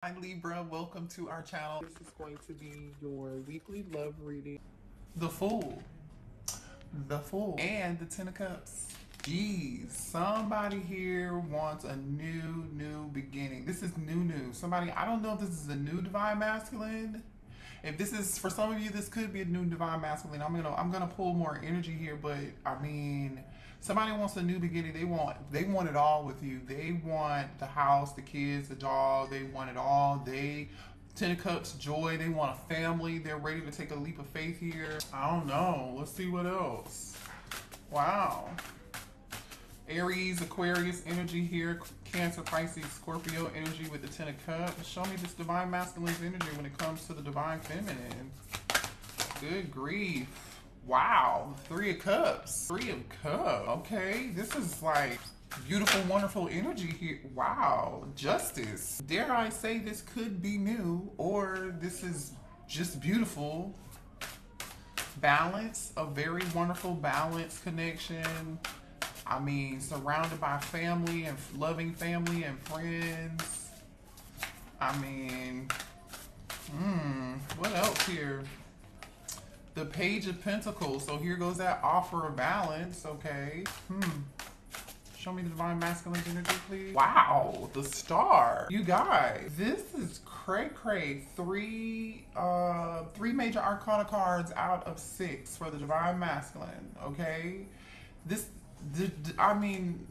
Hi Libra, welcome to our channel. This is going to be your weekly love reading. The Fool, and the Ten of Cups. Geez, somebody here wants a new beginning. This is new. Somebody, I don't know if this is a new divine masculine. If this is, for some of you, this could be a new divine masculine. I'm gonna pull more energy here, but I mean, somebody wants a new beginning. They want it all with you. They want the house, the kids, the dog. They want it all. Ten of Cups, joy. They want a family. They're ready to take a leap of faith here. I don't know. Let's see what else. Wow. Aries, Aquarius energy here. Cancer, Pisces, Scorpio energy with the Ten of Cups. Show me this divine masculine's energy when it comes to the divine feminine. Good grief. Wow. Three of Cups. Okay. This is like beautiful, wonderful energy here. Wow. Justice. Dare I say this could be new, or this is just beautiful. Balance. A very wonderful balance connection. I mean, surrounded by family and loving family and friends. I mean, what else here? The Page of Pentacles. So here goes that offer of balance. Okay. Show me the divine masculine energy, please. Wow, the Star. You guys, this is cray. Three major arcana cards out of 6 for the divine masculine. Okay. I mean,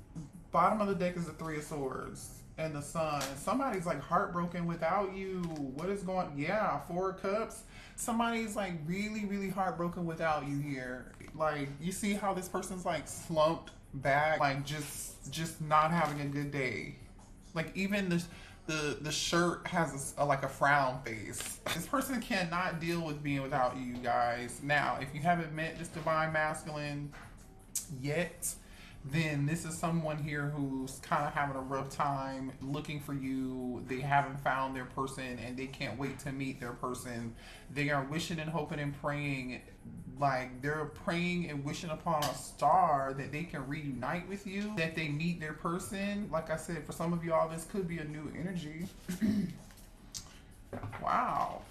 bottom of the deck is the Three of Swords and the Sun. Somebody's like heartbroken without you. What is going? Yeah, Four of Cups. Somebody's like really heartbroken without you here. Like, you see how this person's like slumped back, like just not having a good day. Like, even the shirt has like a frown face. This person cannot deal with being without you guys. Now, if you haven't met this divine masculine yet, then this is someone here who's kind of having a rough time looking for you. They haven't found their person and they can't wait to meet their person. They are wishing and hoping and praying, like they're praying and wishing upon a star that they can reunite with you, that they meet their person. Like I said, for some of y'all, this could be a new energy. Wow.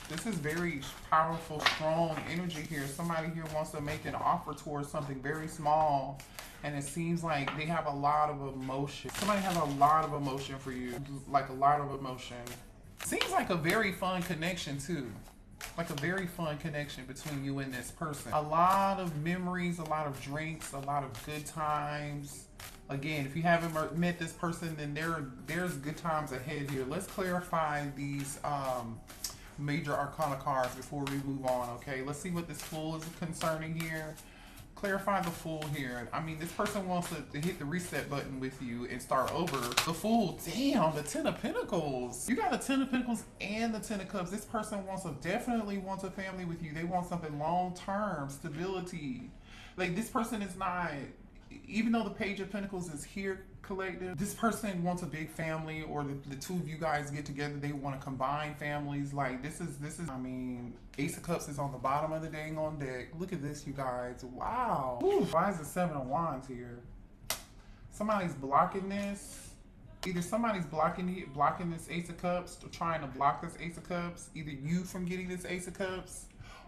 This is very powerful, strong energy here. Somebody here wants to make an offer towards something very small, and it seems like they have a lot of emotion. Somebody has a lot of emotion for you, like a lot of emotion. Seems like a very fun connection too. Like a very fun connection between you and this person. A lot of memories, a lot of drinks, a lot of good times. Again, if you haven't met this person, then there's good times ahead here. Let's clarify these major arcana cards before we move on. Okay, let's see what this Fool is concerning here. Clarify the Fool here. I mean, this person wants to hit the reset button with you and start over. The Fool, damn, the Ten of Pentacles. You got the Ten of Pentacles and the Ten of Cups. This person definitely wants a family with you. They want something long-term, stability. Like, this person is not, even though the Page of Pentacles is here, collective, this person wants a big family, or the two of you guys get together, they want to combine families. Like, this is I mean, Ace of Cups is on the bottom of the dang on deck. Look at this, you guys. Wow. Ooh, why is the Seven of Wands here? Somebody's blocking this. Either somebody's blocking this Ace of Cups, or trying to block this Ace of Cups. Either you from getting this Ace of Cups,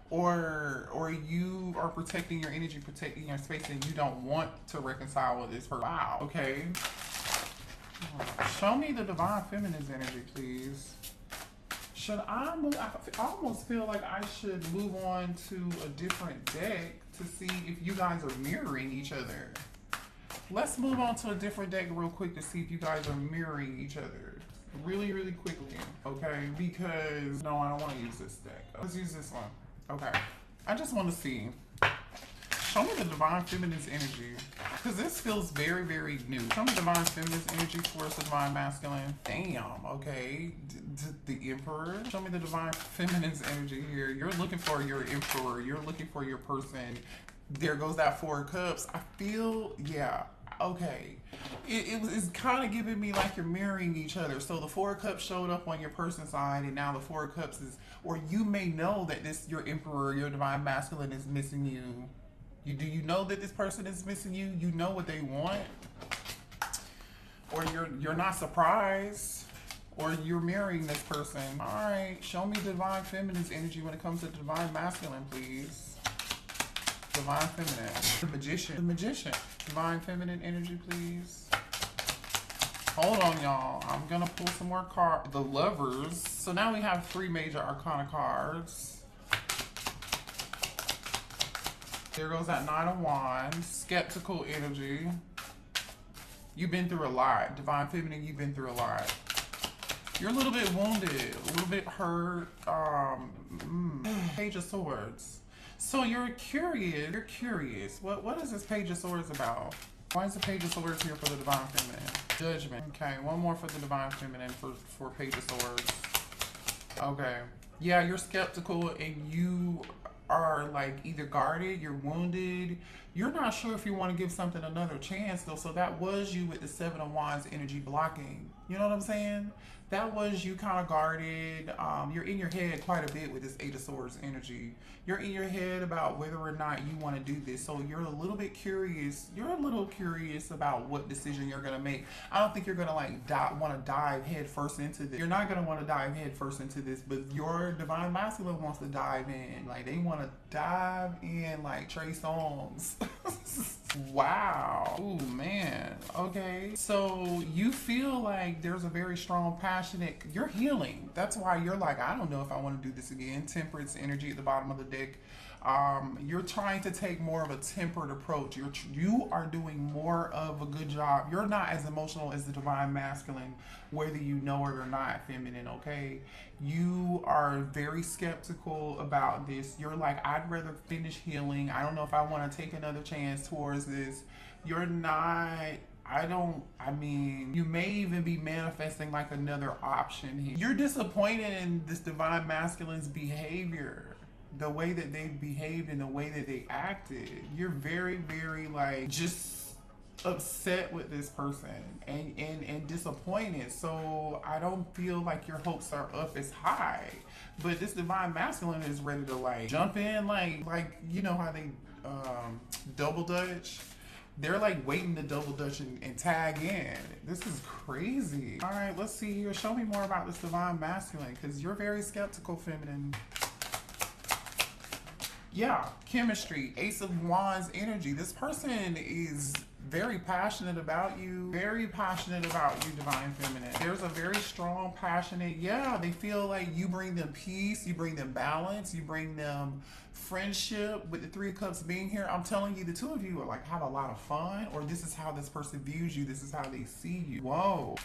or you are protecting your energy, protecting your space, and you don't want to reconcile with this person. Wow. Okay. Show me the divine feminine's energy, please. Should I move? I almost feel like I should move on to a different deck to see if you guys are mirroring each other. Let's move on to a different deck real quick to see if you guys are mirroring each other. Really quickly, okay? Because, no, I don't want to use this deck. Let's use this one. Okay, I just want to see. Show me the divine feminine's energy, because this feels very new. Show me divine feminine's energy for the divine masculine. Damn. Okay, the Emperor. Show me the divine feminine's energy here. You're looking for your Emperor. You're looking for your person. There goes that Four of Cups. I feel, yeah. Okay, it's kind of giving me like you're mirroring each other. So the Four of Cups showed up on your person's side, and now the Four of Cups is, or you may know that your Emperor, your divine masculine is missing you. Do you know that this person is missing you? You know what they want, or you're not surprised. or you're marrying this person. All right, show me divine feminine's energy when it comes to divine masculine, please. Divine feminine. The magician. The magician. Divine feminine energy, please. Hold on, y'all. I'm gonna pull some more cards. The lovers. So now we have 3 major arcana cards. There goes that 9 of Wands. Skeptical energy. You've been through a lot. Divine feminine, you've been through a lot. You're a little bit wounded, a little bit hurt. Page of Swords. So you're curious. You're curious. What is this Page of Swords about? Why is the Page of Swords here for the divine feminine? Judgment. Okay, one more for the divine feminine for Page of Swords. Okay. Yeah, you're skeptical and you are like either guarded, you're wounded, you're not sure if you want to give something another chance though. So that was you with the 7 of Wands energy blocking. You know what I'm saying? That was you kind of guarded. You're in your head quite a bit with this 8 of Swords energy. You're in your head about whether or not you want to do this. So you're a little bit curious. You're a little curious about what decision you're going to make. I don't think you're going to like want to dive head first into this. You're not going to want to dive head first into this, but your divine masculine wants to dive in. Like they want to dive in like Trey Songz. Wow. Ooh, man. Okay. So you feel like there's a very strong, passionate, you're healing. That's why you're like, I don't know if I want to do this again. Temperance energy at the bottom of the deck. You're trying to take more of a tempered approach. You are doing more of a good job. You're not as emotional as the divine masculine, whether you know it or not, feminine, okay? You are very skeptical about this. You're like, I'd rather finish healing. I don't know if I want to take another chance towards this. You're not, I mean, you may even be manifesting like another option here. You're disappointed in this divine masculine's behavior. The way that they behaved and the way that they acted. You're very, very like just upset with this person and disappointed. So I don't feel like your hopes are up as high. But this divine masculine is ready to like jump in like you know how they double dutch? They're like waiting to double dutch and tag in. This is crazy. All right, let's see here. Show me more about this divine masculine because you're very skeptical, feminine. Yeah, chemistry, Ace of Wands energy. This person is very passionate about you, divine feminine. There's a very strong, passionate, yeah, they feel like you bring them peace, you bring them balance, you bring them friendship. With the 3 of Cups being here, I'm telling you, the 2 of you are like have a lot of fun, or this is how this person views you, this is how they see you. Whoa.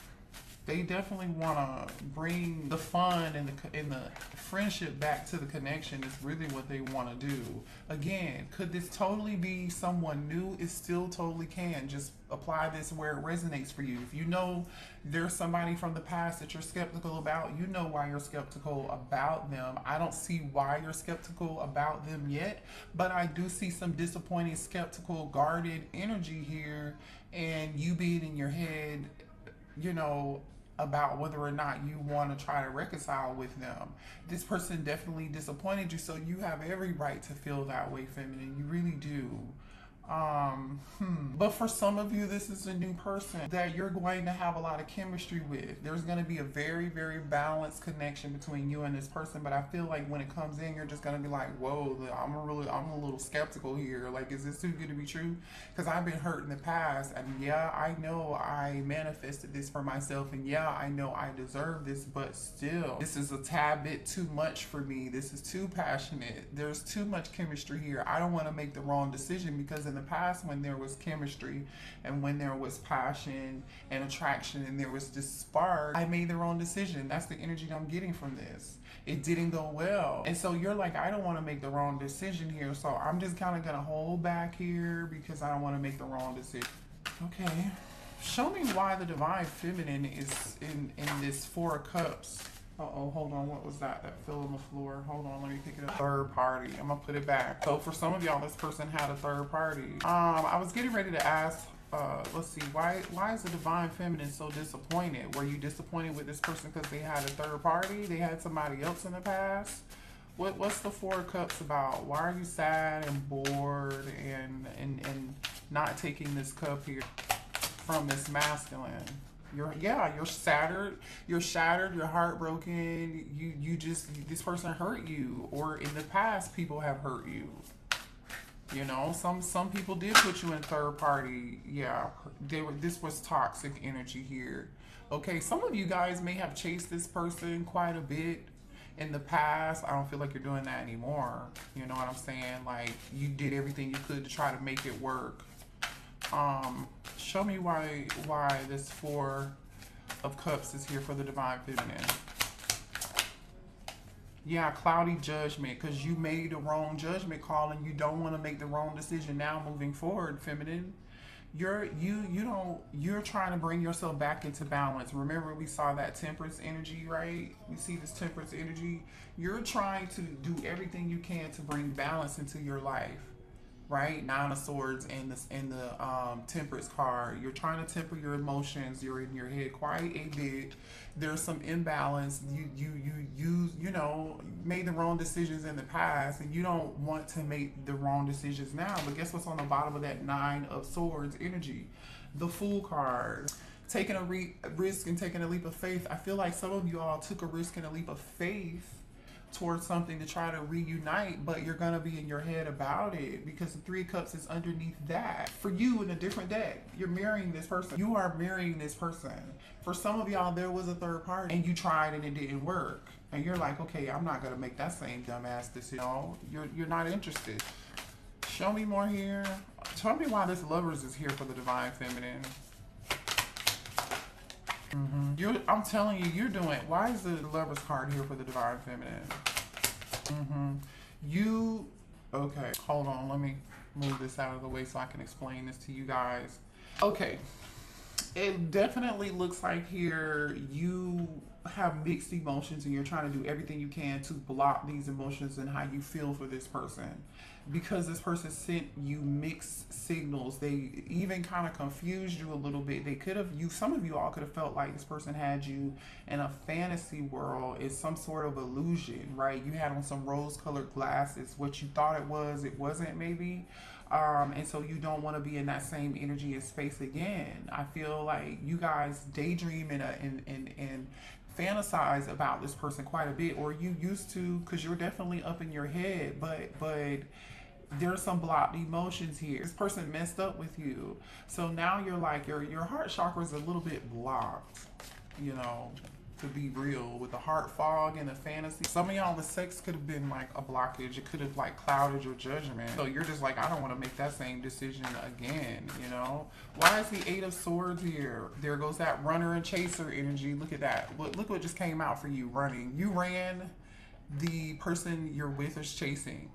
They definitely want to bring the fun and the friendship back to the connection. Is really what they want to do. Again, could this totally be someone new? It still totally can. Just apply this where it resonates for you. If you know there's somebody from the past that you're skeptical about, you know why you're skeptical about them. I don't see why you're skeptical about them yet, but I do see some disappointing, skeptical, guarded energy here, and you being in your head, you know, about whether or not you want to try to reconcile with them. This person definitely disappointed you, so you have every right to feel that way, feminine. You really do. But for some of you, this is a new person that you're going to have a lot of chemistry with. There's going to be a very, very balanced connection between you and this person. But I feel like when it comes in, you're just going to be like, whoa, I'm a little skeptical here. Like, is this too good to be true? Because I've been hurt in the past. And yeah, I know I manifested this for myself. And yeah, I know I deserve this. But still, this is a tad bit too much for me. This is too passionate. There's too much chemistry here. I don't want to make the wrong decision, because in the past, when there was chemistry and when there was passion and attraction and there was this spark, I made the wrong decision. That's the energy that I'm getting from this. It didn't go well. And so you're like, I don't want to make the wrong decision here. So I'm just kind of going to hold back here because I don't want to make the wrong decision. Okay. Show me why the divine feminine is in this 4 of Cups. Uh-oh, hold on. What was that? That fell on the floor. Hold on, let me pick it up. Third party. I'm gonna put it back. So for some of y'all, this person had a third party. I was getting ready to ask, let's see, why is the divine feminine so disappointed? Were you disappointed with this person because they had a third party? They had somebody else in the past? What's the 4 of Cups about? Why are you sad and bored and not taking this cup here from this masculine? You're shattered. You're shattered. You're heartbroken. You just, this person hurt you, or in the past people have hurt you. You know, some people did put you in third party. Yeah, this was toxic energy here. Okay, some of you guys may have chased this person quite a bit in the past. I don't feel like you're doing that anymore. You know what I'm saying? Like, you did everything you could to try to make it work. Show me why this Four of Cups is here for the Divine Feminine. Yeah, cloudy judgment, because you made the wrong judgment call and you don't want to make the wrong decision now moving forward, feminine. You're trying to bring yourself back into balance. Remember, we saw that Temperance energy, right? We see this Temperance energy. You're trying to do everything you can to bring balance into your life, right? Nine of Swords and the Temperance card. You're trying to temper your emotions. You're in your head quite a bit. There's some imbalance. You know, made the wrong decisions in the past, and you don't want to make the wrong decisions now. But guess what's on the bottom of that Nine of Swords energy? The Fool card. Taking a risk and taking a leap of faith. I feel like some of you all took a risk and a leap of faith towards something to try to reunite, but you're gonna be in your head about it because the Three of Cups is underneath that. For you, in a different deck, you're marrying this person. You are marrying this person. For some of y'all, there was a third party and you tried and it didn't work, and you're like, okay, I'm not gonna make that same dumbass decision. No, you're not interested. Show me more here. Tell me why this Lovers is here for the Divine Feminine. I'm telling you, you're doing. Why is the Lovers card here for the Divine Feminine? Okay, hold on. Let me move this out of the way so I can explain this to you guys. Okay, it definitely looks like here you have mixed emotions and you're trying to do everything you can to block these emotions and how you feel for this person, because this person sent you mixed signals. They even kind of confused you a little bit. They could have, some of you all could have felt like this person had you in a fantasy world. It's some sort of illusion, right? You had on some rose colored glasses. What you thought it wasn't maybe. And so you don't want to be in that same energy and space again. I feel like you guys daydream and fantasize about this person quite a bit, or you used to, because you're definitely up in your head, but there's some blocked emotions here. This person messed up with you, so now you're like, your heart chakra is a little bit blocked, you know, to be real, with the heart fog and the fantasy. Some of y'all, the sex could have been like a blockage. It could have like clouded your judgment. So you're just like, I don't want to make that same decision again, you know? Why is the Eight of Swords here? There goes that runner and chaser energy. Look at that. Look what just came out for you, running. You ran, the person you're with is chasing.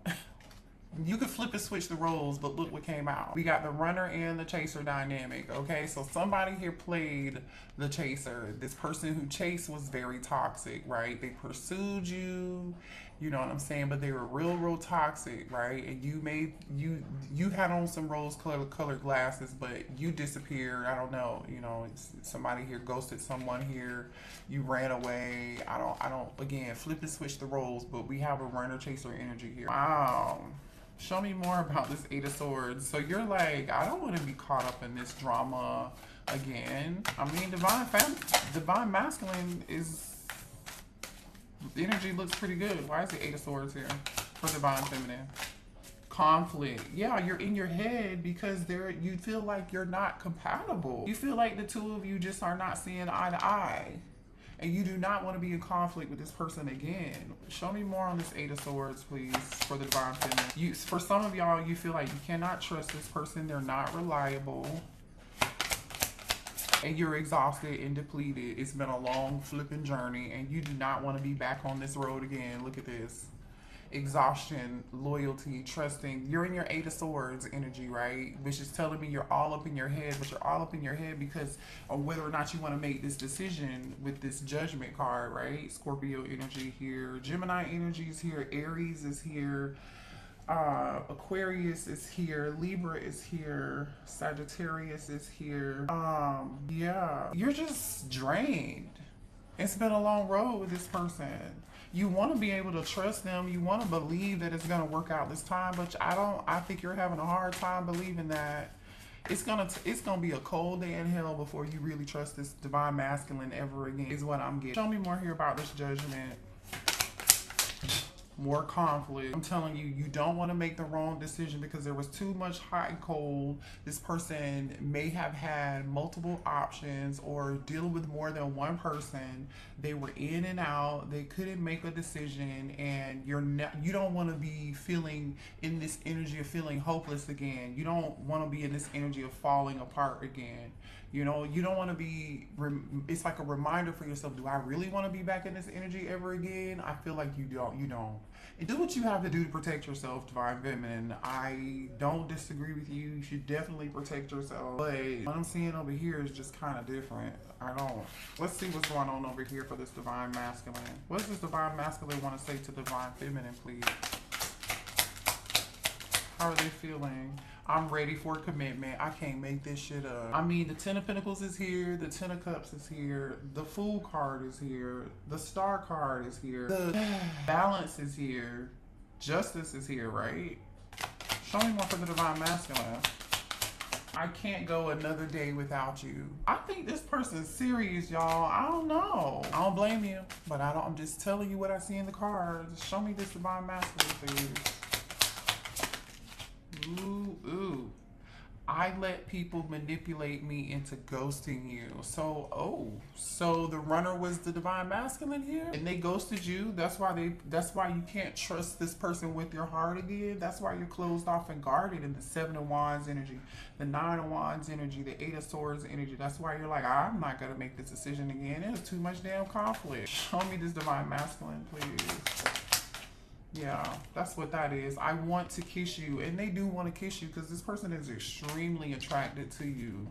You could flip and switch the roles, but look what came out. We got the runner and the chaser dynamic, okay? So somebody here played the chaser. This person who chased was very toxic, right? They pursued you, you know what I'm saying? But they were real toxic, right? And you had on some rose colored glasses, but you disappeared. I don't know, you know, somebody here ghosted someone here. You ran away. I don't, again, flip and switch the roles, but we have a runner chaser energy here. Wow. Show me more about this Eight of Swords. So you're like, I don't want to be caught up in this drama again. I mean, divine masculine is, the energy looks pretty good. Why is the Eight of Swords here for divine feminine? Conflict. Yeah, you're in your head because you feel like you're not compatible. You feel like the two of you just are not seeing eye to eye. And you do not want to be in conflict with this person again. Show me more on this Eight of Swords, please, for the divine feminine. For some of y'all, you feel like you cannot trust this person. They're not reliable. And you're exhausted and depleted. It's been a long flipping journey, and you do not want to be back on this road again. Look at this. Exhaustion, loyalty, trusting. You're in your Eight of Swords energy, right? Which is telling me you're all up in your head, but you're all up in your head because of whether or not you want to make this decision with this Judgment card, right? Scorpio energy here, Gemini energy is here, Aries is here, Aquarius is here, Libra is here, Sagittarius is here. Yeah, you're just drained. It's been a long road with this person. You want to be able to trust them. You want to believe that it's going to work out this time, but I think you're having a hard time believing that. It's gonna be a cold day in hell before you really trust this divine masculine ever again, is what I'm getting. Show me more here about this judgment. More conflict. I'm telling you, you don't want to make the wrong decision because there was too much hot and cold. This person may have had multiple options or dealing with more than one person. They were in and out. They couldn't make a decision, and you don't want to be feeling in this energy of feeling hopeless again. You don't want to be in this energy of falling apart again. You know, you don't want to be, it's like a reminder for yourself, do I really want to be back in this energy ever again? I feel like you don't. And do what you have to do to protect yourself, Divine Feminine. I don't disagree with you. You should definitely protect yourself. But what I'm seeing over here is just kind of different. Let's see what's going on over here for this Divine Masculine. What does this Divine Masculine want to say to Divine Feminine, please? How are they feeling? I'm ready for commitment. I can't make this shit up. I mean, the Ten of Pentacles is here. The Ten of Cups is here. The Fool card is here. The Star card is here. The Balance is here. Justice is here, right? Show me more for the Divine Masculine. I can't go another day without you. I think this person's serious, y'all. I don't know. I don't blame you, but I'm just telling you what I see in the cards. Show me this Divine Masculine, please. Ooh. I let people manipulate me into ghosting you. So the runner was the Divine Masculine here, and they ghosted you. That's why you can't trust this person with your heart again. That's why you're closed off and guarded in the Seven of Wands energy, the Nine of Wands energy, the Eight of Swords energy. That's why you're like, I'm not gonna make this decision again. There's too much damn conflict. Show me this Divine Masculine, please. Yeah, that's what that is. I want to kiss you, and they do want to kiss you because this person is extremely attracted to you.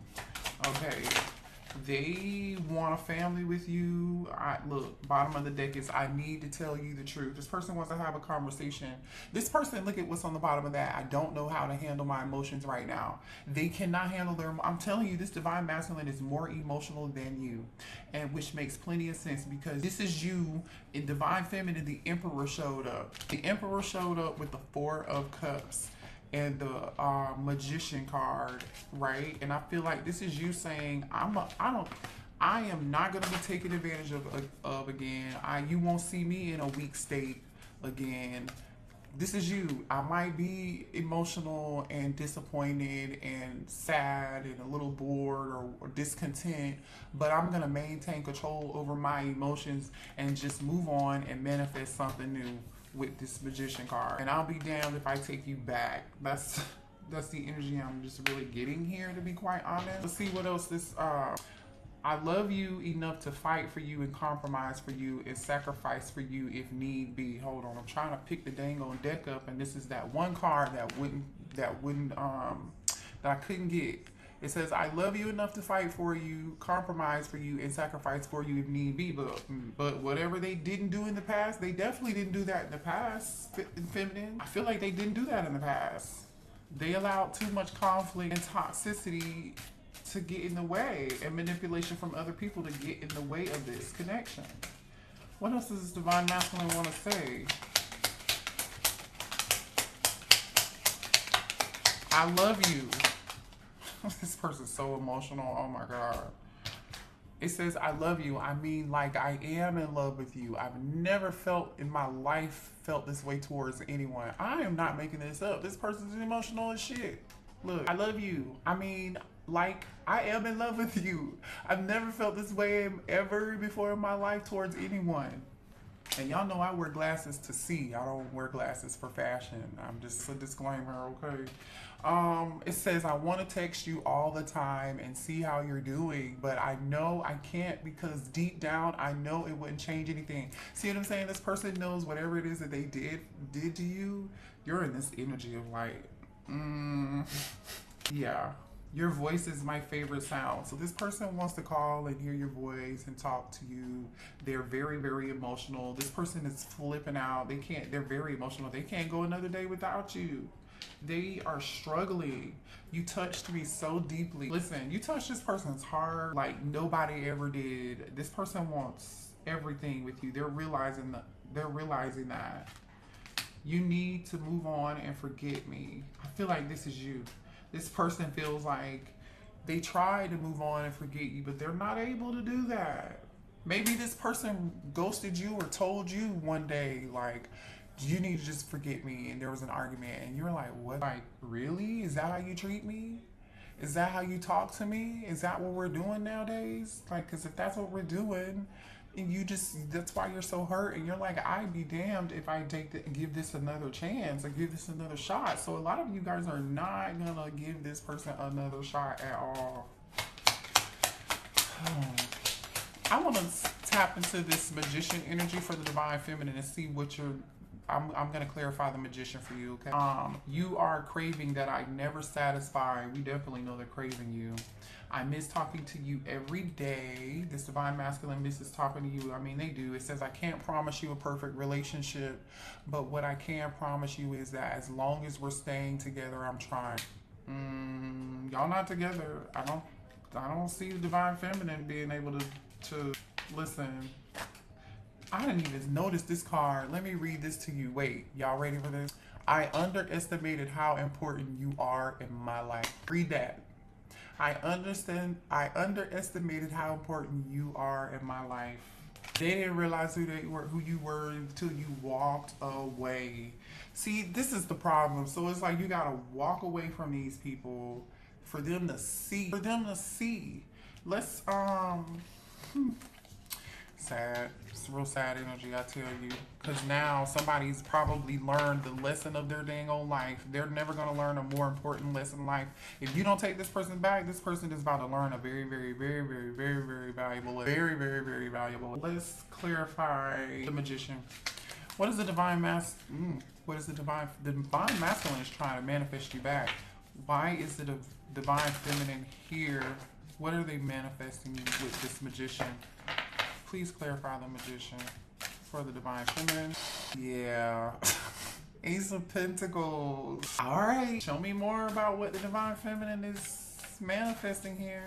Okay, they want a family with you. Look, bottom of the deck is I need to tell you the truth. This person wants to have a conversation. This person, look at what's on the bottom of that. I don't know how to handle my emotions right now. They cannot handle I'm telling you, this Divine Masculine is more emotional than you, and which makes plenty of sense because this is you. In Divine Feminine, the Emperor showed up. The Emperor showed up with the Four of Cups and the Magician card, right? And I feel like this is you saying, I am not going to be taken advantage of again. You won't see me in a weak state again. This is you. I might be emotional and disappointed and sad and a little bored or discontent, but I'm going to maintain control over my emotions and just move on and manifest something new with this Magician card. And I'll be damned if I take you back. That's the energy I'm just really getting here, to be quite honest. Let's see what else this I love you enough to fight for you and compromise for you and sacrifice for you if need be. Hold on, I'm trying to pick the dang on deck up, and this is that one card that I couldn't get. It says, I love you enough to fight for you, compromise for you, and sacrifice for you if need be. But whatever they didn't do in the past, they definitely didn't do that in the past, Feminine. I feel like they didn't do that in the past. They allowed too much conflict and toxicity to get in the way, and manipulation from other people to get in the way of this connection. What else does this Divine Masculine want to say? I love you. This person's so emotional. Oh my God. It says, I love you. I mean, like, I am in love with you. I've never felt in my life this way towards anyone. I am not making this up. This person's emotional as shit. Look, I love you. I mean, like, I am in love with you. I've never felt this way ever before in my life towards anyone. And y'all know I wear glasses to see. I don't wear glasses for fashion. I'm just a disclaimer, okay? It says, I want to text you all the time and see how you're doing, but I know I can't because deep down, I know it wouldn't change anything. See what I'm saying? This person knows whatever it is that they did to you. You're in this energy of like, yeah. Your voice is my favorite sound. So this person wants to call and hear your voice and talk to you. They're very, very emotional. This person is flipping out. They're very emotional. They can't go another day without you. They are struggling. You touched me so deeply. Listen, you touched this person's heart like nobody ever did. This person wants everything with you. They're realizing that. You need to move on and forget me. I feel like this is you. This person feels like they try to move on and forget you, but they're not able to do that. Maybe this person ghosted you or told you one day, like, you need to just forget me, and there was an argument, and you're like, what? Like, really? Is that how you treat me? Is that how you talk to me? Is that what we're doing nowadays? Like, because if that's what we're doing, and you just, that's why you're so hurt, and you're like, I'd be damned if I give this another chance or give this another shot. So a lot of you guys are not gonna give this person another shot at all. I want to tap into this magician energy for the divine feminine and see what you're. I'm going to clarify the magician for you, okay? You are craving that I never satisfy. We definitely know they're craving you. I miss talking to you every day. This divine masculine misses talking to you. I mean, they do. It says, I can't promise you a perfect relationship, but what I can promise you is that as long as we're staying together, I'm trying. Y'all not together. I don't see the divine feminine being able to listen. I didn't even notice this card. Let me read this to you. Wait, y'all ready for this? I underestimated how important you are in my life. Read that. I underestimated how important you are in my life. They didn't realize who you were until you walked away. See, this is the problem. So it's like you gotta walk away from these people for them to see. Let's sad. It's real sad energy, I tell you. Because now somebody's probably learned the lesson of their dang old life. They're never going to learn a more important lesson in life. If you don't take this person back, this person is about to learn a very, very, very, very, very, very valuable lesson. Very, very, very valuable. Let's clarify the magician. What is the divine what is the divine masculine is trying to manifest you back? Why is the divine feminine here? What are they manifesting with this magician? Please clarify the magician for the divine feminine. Yeah. Ace of Pentacles. All right. Show me more about what the divine feminine is manifesting here.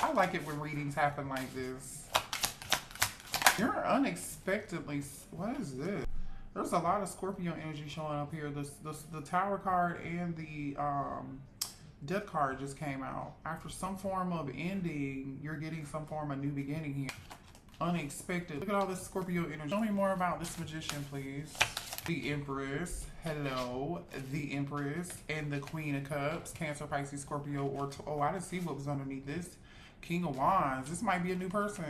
I like it when readings happen like this. You're unexpectedly... What is this? There's a lot of Scorpio energy showing up here. The Tower card and the... Death card just came out. After some form of ending, you're getting some form of new beginning here. Unexpected. Look at all this Scorpio energy. Show me more about this magician, please. The Empress. Hello. The Empress and the Queen of Cups. Cancer, Pisces, Scorpio, or... Oh, I didn't see what was underneath this. King of Wands. This might be a new person.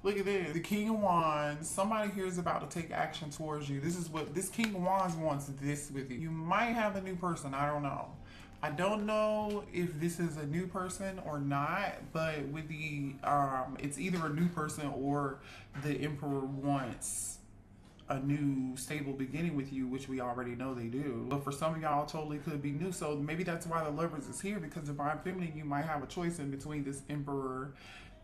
Look at this. The King of Wands. Somebody here is about to take action towards you. This is what... This King of Wands wants this with you. You might have a new person. I don't know. I don't know if this is a new person or not, but with the, it's either a new person or the Emperor wants a new stable beginning with you, which we already know they do. But for some of y'all, totally could be new. So maybe that's why the Lovers is here, because divine feminine, you might have a choice in between this Emperor,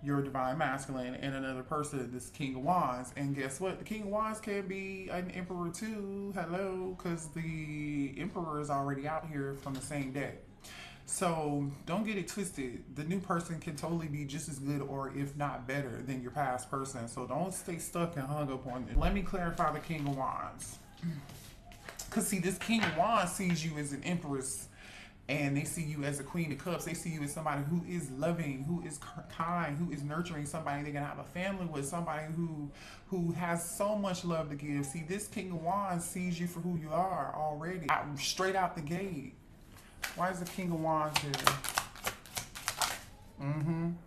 your divine masculine, and another person, this King of Wands. And guess what? The King of Wands can be an Emperor too. Hello, because the Emperor is already out here from the same deck. So don't get it twisted. The new person can totally be just as good, or if not better, than your past person. So don't stay stuck and hung up on it. Let me clarify the King of Wands. Because see, this King of Wands sees you as an Empress, and they see you as a Queen of Cups. They see you as somebody who is loving, who is kind, who is nurturing, somebody they're going to have a family with, somebody who has so much love to give. See, this King of Wands sees you for who you are already, straight out the gate. Why is the King of Wands here?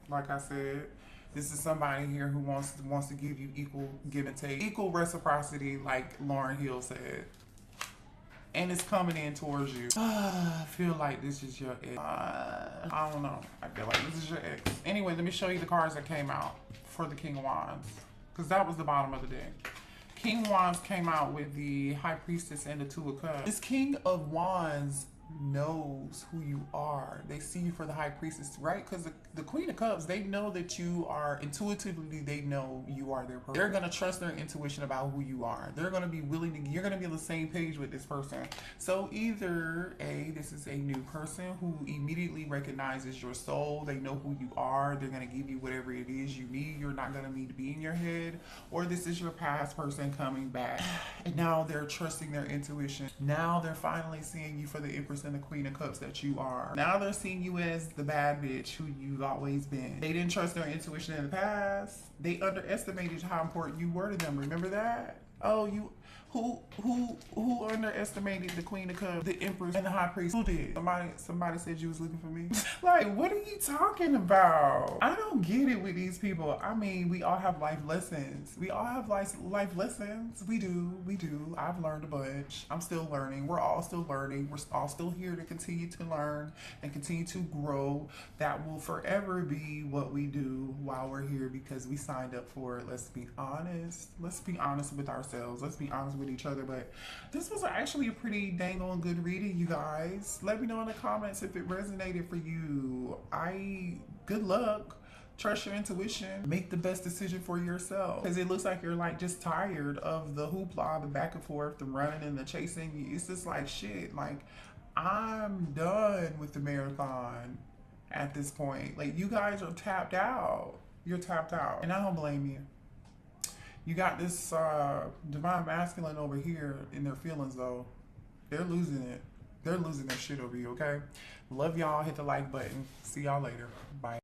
Like I said, this is somebody here who wants to give you equal give and take, equal reciprocity, like Lauryn Hill said. And it's coming in towards you. I feel like this is your ex. I don't know. I feel like this is your ex. Anyway, let me show you the cards that came out for the King of Wands, because that was the bottom of the deck. King of Wands came out with the High Priestess and the Two of Cups. This King of Wands knows who you are. They see you for the High Priestess, right? Because the Queen of Cups, they know that you are, intuitively, they know you are their person. They're going to trust their intuition about who you are. They're going to be willing to, you're going to be on the same page with this person. So either A, this is a new person who immediately recognizes your soul. They know who you are. They're going to give you whatever it is you need. You're not going to need to be in your head. Or this is your past person coming back. And now they're trusting their intuition. Now they're finally seeing you for the Empress Empress and the Queen of Cups that you are. Now they're seeing you as the bad bitch who you've always been. They didn't trust their intuition in the past. They underestimated how important you were to them. Remember that? Oh, you who underestimated the Queen of Cups, the Empress, and the High Priest? Who did? Somebody said you was looking for me. Like, what are you talking about? I don't get it with these people. I mean, we all have life lessons. We all have life lessons. We do. I've learned a bunch. I'm still learning. We're all still learning. We're all still here to continue to learn and continue to grow. That will forever be what we do while we're here because we signed up for it. Let's be honest. Let's be honest with ourselves. Let's be honest with each other. But this was actually a pretty dang on good reading, you guys. Let me know in the comments if it resonated for you. Good luck. Trust your intuition. Make the best decision for yourself. Because it looks like you're like just tired of the hoopla, the back and forth, the running and the chasing. It's just like shit. Like, I'm done with the marathon at this point. Like, you guys are tapped out. You're tapped out. And I don't blame you. You got this divine masculine over here in their feelings, though. They're losing it. They're losing their shit over you, okay? Love y'all. Hit the like button. See y'all later. Bye.